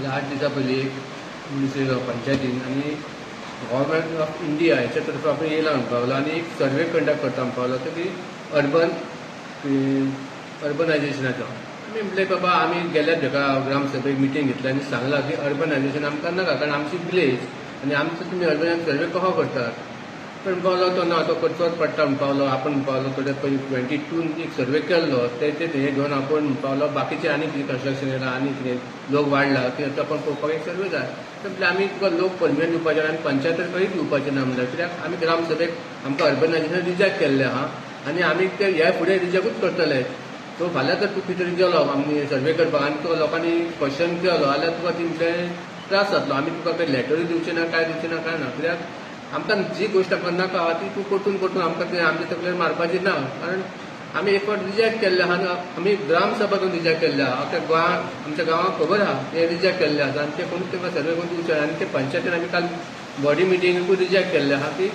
फाल्यां 8 दिसां पयलीं एक दीस येयलो पंचायतीन आनी गव्हर्मेंट ऑफ इंडिया हेच्या तर्फे आपण येयला म्हणून पावलो आनी एक सर्वे कंडक्ट करता म्हणून पावलो तो की अर्बनायझेशनाचो आमी म्हटलें बाबा आमी गेल्यात हेका ग्रामसभेक मिटींग घेतली आनी सांगलां की अर्बनायझेशन आमकां नाका कारण आमची विलेज आनी आमचो तुमी अर्बनायझेशन सर्वे कसो करतात पण पावलो तो ना तो करचोच पडटा म्हणून पावलो आपण म्हणून पावलो थोडे पयलीं 22 एक सर्वे केल्लो ते हे घेवन आपण म्हणून पावलो बाकीचे आनी कितें कन्स्ट्रक्शन येयला आनी कितें लोक वाडला की आपण पळोवपाक एक सर्वे जाय म्हणजे आमी तुका लोक परमिशन दिवपाचे आनी पंचायत खंयच दिवपाचें ना म्हणल्यार कित्याक आमी ग्रामसभेक आमकां अर्बनायझेशन रिजेक्ट केल्लें आहा आनी आमी ते ह्या फुडें रिजेक्टूच करतले सो फाल्यां जर तूं कितें तरी गेलो आमी सर्वे करपाक आनी तुका लोकांनी क्वेश्चन केलो जाल्यार तुका तेंचे त्रास जातलो आमी तुका काही लेटरूय दिवचे ना काय ना कित्याक आमकां जी गोष्ट आमकां नाका ती तूं परतून आमकां ते आमचे तकलेर मारपाची ना कारण आमी एक फावट रिजेक्ट केल्ले आहा आमी ग्रामसभातून रिजेक्ट केल्ले आहा आमच्या गांवाक खबर आहा ते रिजेक्ट केल्ले आसा आनी ते कोणूच तांकां सर्वे करून दिवचे आनी ते पंचायतीन आमी काल बॉडी मिटिंगेकूय रिजेक्ट केल्ले आहा की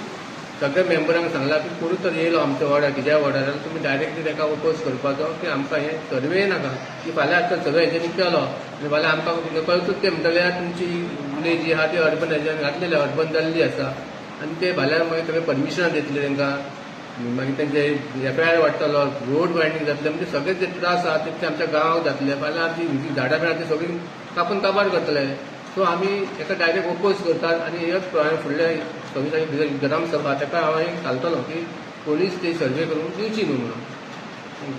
सगळ्या मेंबरांक सांगला की कोणूच तर येयलो आमच्या वार्डार कित्या वार्डार जाल्यार तुमी डायरेक्टली ताका ओपोज करपाचो की आमकां हे सर्वे नाका की फाल्यां आतां सगळें हेजेनी केलो आनी फाल्यां आमकां कळतूच ते म्हणटले तुमची विलेज जी आहा ती अर्बनायझेशन घातलेली अर्बन जाल्ली आसा आनी ते फाल्यां मागीर सगळे परमिशनां दितले तांकां मागीर तेंचे एफआयआर वाडटलो रोड वायडनींग जातले म्हणजे सगळे जे त्रास आहा ते आमच्या गांवांक जातले फाल्यां ती झाडां बिडां ती सगळीं कापून काबार करतले सो आमी ताका डायरेक्ट ओपोज करतात आनी हेच हांवें फुडले 26 ग्रामसभा ताका हांवें घालतलो की कोणीच ते सर्वे करून दिवची न्हू म्हणून